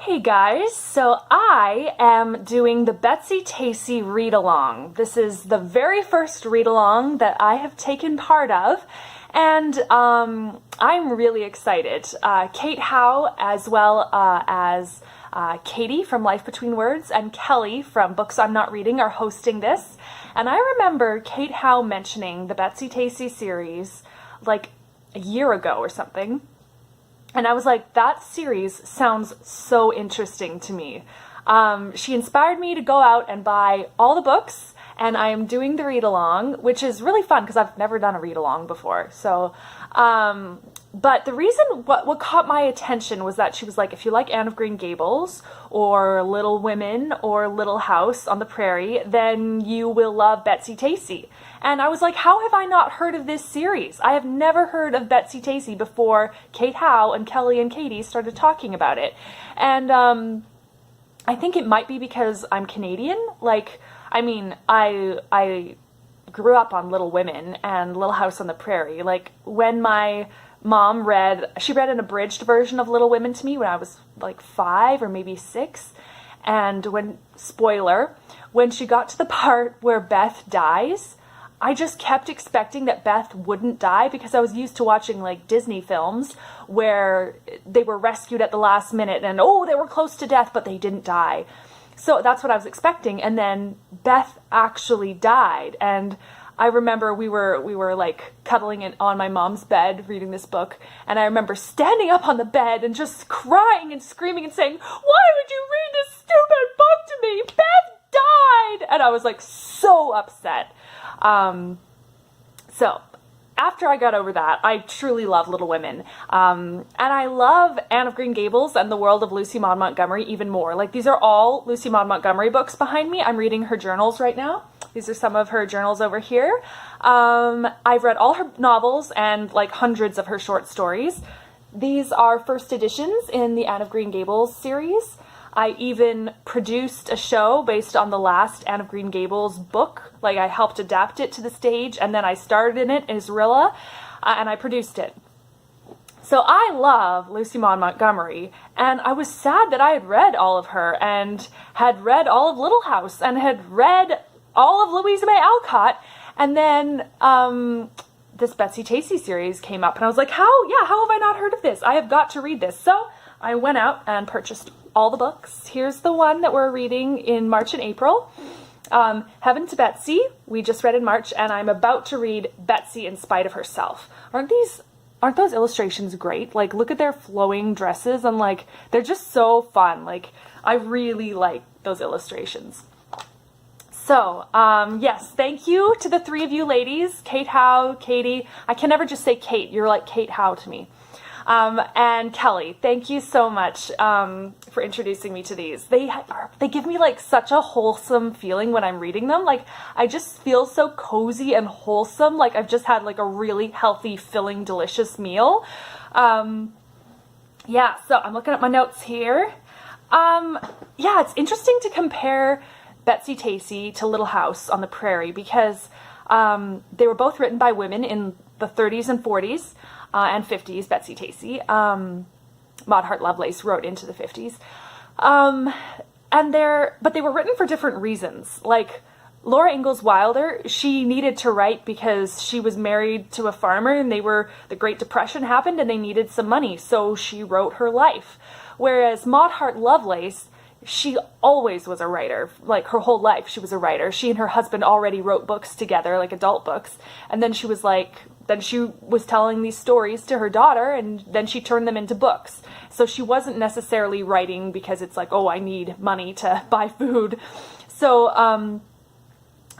Hey guys, so I am doing the Betsy Tacy read-along. This is the very first read-along that I have taken part of, and I'm really excited. Kate Howe, as well as Katie from Life Between Words and Kelly from Books I'm Not Reading are hosting this. And I remember Kate Howe mentioning the Betsy Tacy series like a year ago or something. And I was like, that series sounds so interesting to me. She inspired me to go out and buy all the books, and I am doing the read-along, which is really fun because I've never done a read-along before. So, but the reason, what caught my attention was that she was like, if you like Anne of Green Gables or Little Women or Little House on the Prairie, then you will love Betsy Tacy. And I was like, how have I not heard of this series? I have never heard of Betsy Tacy before Kate Howe and Kelly and Katie started talking about it. And I think it might be because I'm Canadian. Like, I mean, I grew up on Little Women and Little House on the Prairie. Like, when my mom she read an abridged version of Little Women to me when I was like 5 or maybe 6. And spoiler, when she got to the part where Beth dies, I just kept expecting that Beth wouldn't die because I was used to watching like Disney films where they were rescued at the last minute and they were close to death, but they didn't die. So that's what I was expecting. And then Beth actually died. And I remember we were like cuddling on my mom's bed reading this book. And I remember standing up on the bed and just crying and screaming and saying, "Why would you read this stupid book to me? Beth died!" And I was like so upset. So after I got over that, I truly love Little Women. And I love Anne of Green Gables and the world of Lucy Maud Montgomery even more. Like, these are all Lucy Maud Montgomery books behind me. I'm reading her journals right now. These are some of her journals over here. I've read all her novels and like hundreds of her short stories. These are first editions in the Anne of Green Gables series. I even produced a show based on the last Anne of Green Gables book. Like, I helped adapt it to the stage, and then I starred in it as Rilla, and I produced it. So I love Lucy Maud Montgomery, and I was sad that I had read all of her, and had read all of Little House, and had read all of Louisa May Alcott, and then this Betsy Tacy series came up, and I was like, how have I not heard of this? I have got to read this. So I went out and purchased all the books. Here's the one that we're reading in March and April. Heaven to Betsy, we just read in March, and I'm about to read Betsy in Spite of Herself. Aren't those illustrations great? Like, look at their flowing dresses, and like, they're just so fun. Like, I really like those illustrations. So, yes, thank you to the three of you ladies, Kate Howe, Katie. I can never just say Kate. You're like Kate Howe to me. And Kelly, thank you so much for introducing me to these. They give me like such a wholesome feeling when I'm reading them. Like, I just feel so cozy and wholesome. Like, I've just had like a really healthy, filling, delicious meal. Yeah, so I'm looking at my notes here. Yeah, it's interesting to compare Betsy Tacy to Little House on the Prairie because they were both written by women in the 30s and 40s. And 50s, Betsy Tacy. Maud Hart Lovelace wrote into the 50s. But they were written for different reasons. Like, Laura Ingalls Wilder, she needed to write because she was married to a farmer and the Great Depression happened and they needed some money, so she wrote her life. Whereas Maud Hart Lovelace, she always was a writer. Like, her whole life she was a writer. She and her husband already wrote books together, like adult books. And then she was telling these stories to her daughter, and then she turned them into books. So she wasn't necessarily writing because it's like, I need money to buy food. So,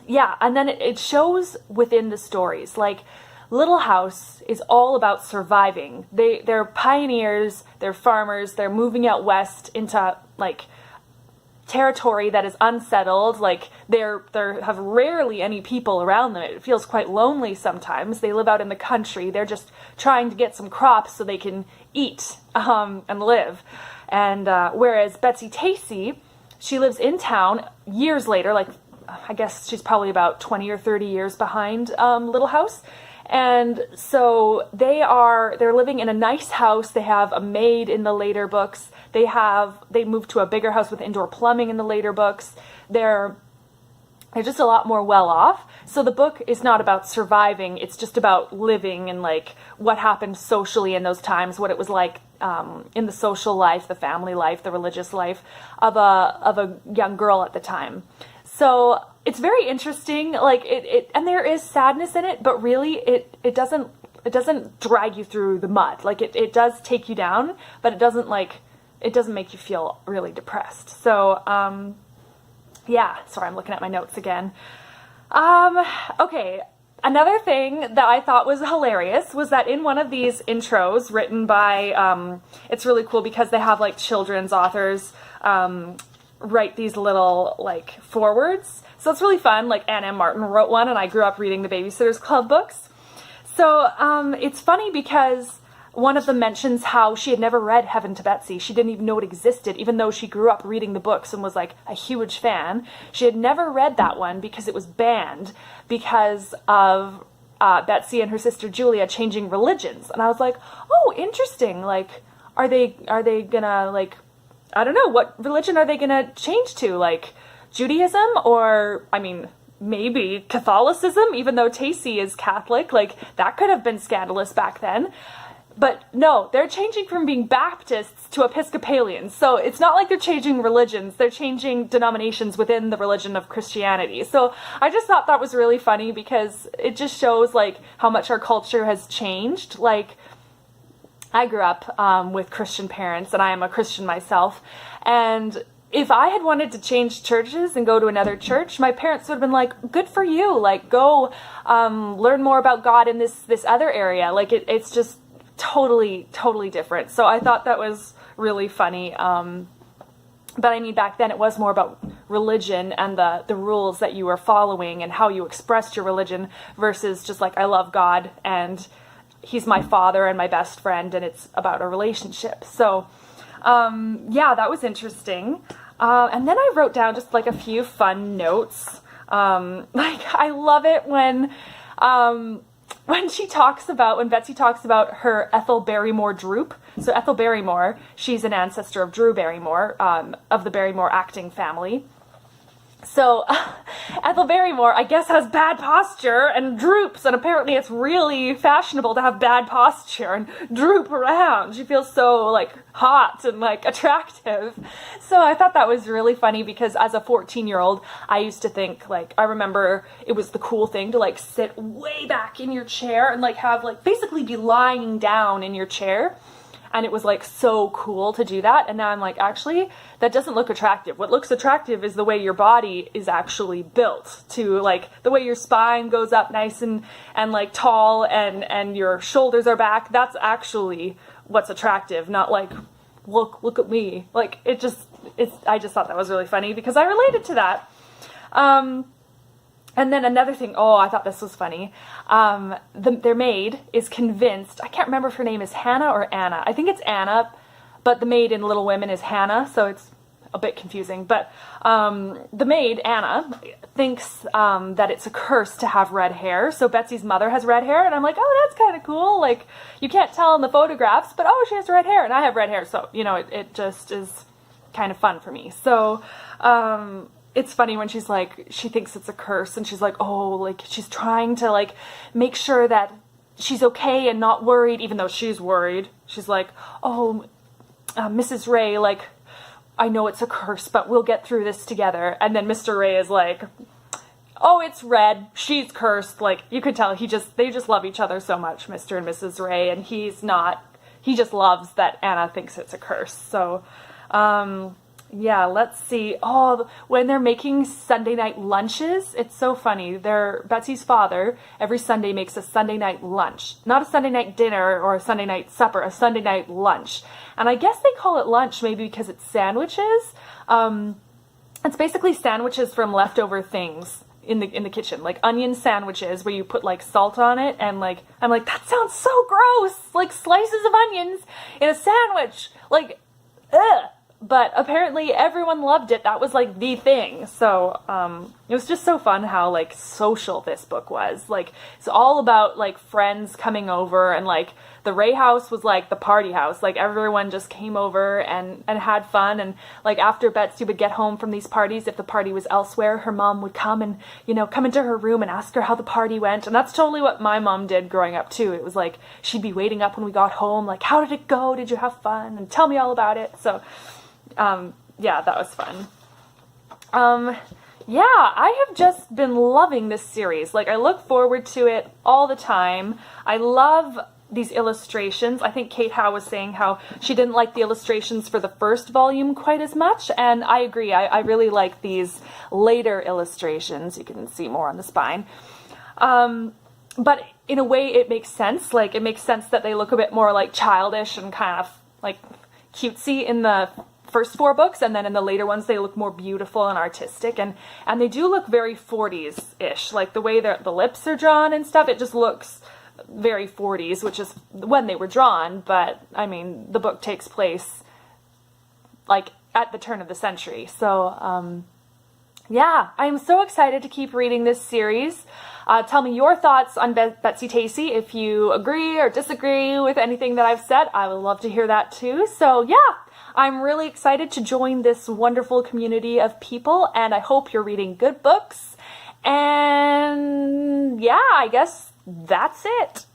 yeah, and then it shows within the stories. Like, Little House is all about surviving. They're pioneers, they're farmers, they're moving out west into, like, territory that is unsettled. Like, there have rarely any people around them. It feels quite lonely sometimes. They live out in the country. They're just trying to get some crops so they can eat and live. And whereas Betsy Tacy, she lives in town years later. Like, I guess she's probably about 20 or 30 years behind Little House. And so they're living in a nice house. They have a maid in the later books. They move to a bigger house with indoor plumbing in the later books. They're just a lot more well off. So the book is not about surviving. It's just about living and like what happened socially in those times, what it was like in the social life, the family life, the religious life of a young girl at the time. So it's very interesting. Like and there is sadness in it, but really it doesn't drag you through the mud. Like it does take you down, but it doesn't make you feel really depressed. So yeah, sorry, I'm looking at my notes again. Okay, another thing that I thought was hilarious was that in one of these intros written by, it's really cool because they have like children's authors write these little like forewords. So it's really fun. Like Anne M. Martin wrote one, and I grew up reading the Babysitter's Club books. So it's funny because one of them mentions how she had never read Heaven to Betsy. She didn't even know it existed, even though she grew up reading the books and was like a huge fan. She had never read that one because it was banned because of Betsy and her sister Julia changing religions. And I was like, oh, interesting. Like, are they gonna, like, I don't know, what religion are they gonna change to? Like, Judaism, or, I mean, maybe Catholicism, even though Tacy is Catholic. Like, that could have been scandalous back then. But no, they're changing from being Baptists to Episcopalians. So it's not like they're changing religions. They're changing denominations within the religion of Christianity. So I just thought that was really funny because it just shows like how much our culture has changed. Like, I grew up with Christian parents, and I am a Christian myself. And if I had wanted to change churches and go to another church, my parents would have been like, good for you. Like, go learn more about God in this other area. Like, it's just totally different. So I thought that was really funny. But I mean, back then it was more about religion and the rules that you were following and how you expressed your religion versus just like, I love God and he's my father and my best friend, and it's about a relationship. So yeah, that was interesting. And then I wrote down just like a few fun notes. Like, I love it when Betsy talks about her Ethel Barrymore droop. So Ethel Barrymore, she's an ancestor of Drew Barrymore, of the Barrymore acting family. So Ethel Barrymore, I guess, has bad posture and droops, and apparently it's really fashionable to have bad posture and droop around. She feels so, like, hot and, like, attractive. So I thought that was really funny because as a 14-year-old, I used to think, like, I remember it was the cool thing to, like, sit way back in your chair and, like, have, like, basically be lying down in your chair. And it was like so cool to do that. And now I'm like, actually, that doesn't look attractive. What looks attractive is the way your body is actually built, to like the way your spine goes up nice and like tall and your shoulders are back. That's actually what's attractive, not like, look at me. Like I just thought that was really funny because I related to that. And then another thing, I thought this was funny. Their maid is convinced, I can't remember if her name is Hannah or Anna. I think it's Anna, but the maid in Little Women is Hannah, so it's a bit confusing. But the maid, Anna, thinks that it's a curse to have red hair. So Betsy's mother has red hair, and I'm like, oh, that's kind of cool. Like, you can't tell in the photographs, but she has red hair, and I have red hair. So, it just is kind of fun for me. So, it's funny when she's like, she thinks it's a curse, and she's like, she's trying to, like, make sure that she's okay and not worried, even though she's worried. She's like, Mrs. Ray, like, I know it's a curse, but we'll get through this together. And then Mr. Ray is like, it's red, she's cursed. Like, you could tell they just love each other so much, Mr. and Mrs. Ray, and he just loves that Anna thinks it's a curse. So, yeah, let's see. When they're making Sunday night lunches, it's so funny. Betsy's father every Sunday makes a Sunday night lunch. Not a Sunday night dinner or a Sunday night supper, a Sunday night lunch. And I guess they call it lunch maybe because it's sandwiches. It's basically sandwiches from leftover things in the kitchen, like onion sandwiches where you put like salt on it, and like I'm like, that sounds so gross. Like slices of onions in a sandwich. Like, ugh. But apparently everyone loved it. That was like the thing. So it was just so fun how like social this book was. Like, it's all about like friends coming over and like the Ray house was like the party house. Like everyone just came over and had fun. And like after Betsy would get home from these parties, if the party was elsewhere, her mom would come and, you know, come into her room and ask her how the party went. And that's totally what my mom did growing up too. It was like she'd be waiting up when we got home, like, how did it go? Did you have fun? And tell me all about it. So yeah, that was fun. Yeah, I have just been loving this series. Like, I look forward to it all the time. I love these illustrations. I think Kate Howe was saying how she didn't like the illustrations for the first volume quite as much, and I agree. I really like these later illustrations. You can see more on the spine. But in a way, it makes sense. Like, it makes sense that they look a bit more, like, childish and kind of, like, cutesy in the first 4 books, and then in the later ones they look more beautiful and artistic, and they do look very 40s-ish, like the way the lips are drawn and stuff. It just looks very 40s, which is when they were drawn, but I mean the book takes place like at the turn of the century. So yeah, I'm so excited to keep reading this series. Tell me your thoughts on Betsy Tacy. If you agree or disagree with anything that I've said, I would love to hear that too. So yeah, I'm really excited to join this wonderful community of people, and I hope you're reading good books. And yeah, I guess that's it.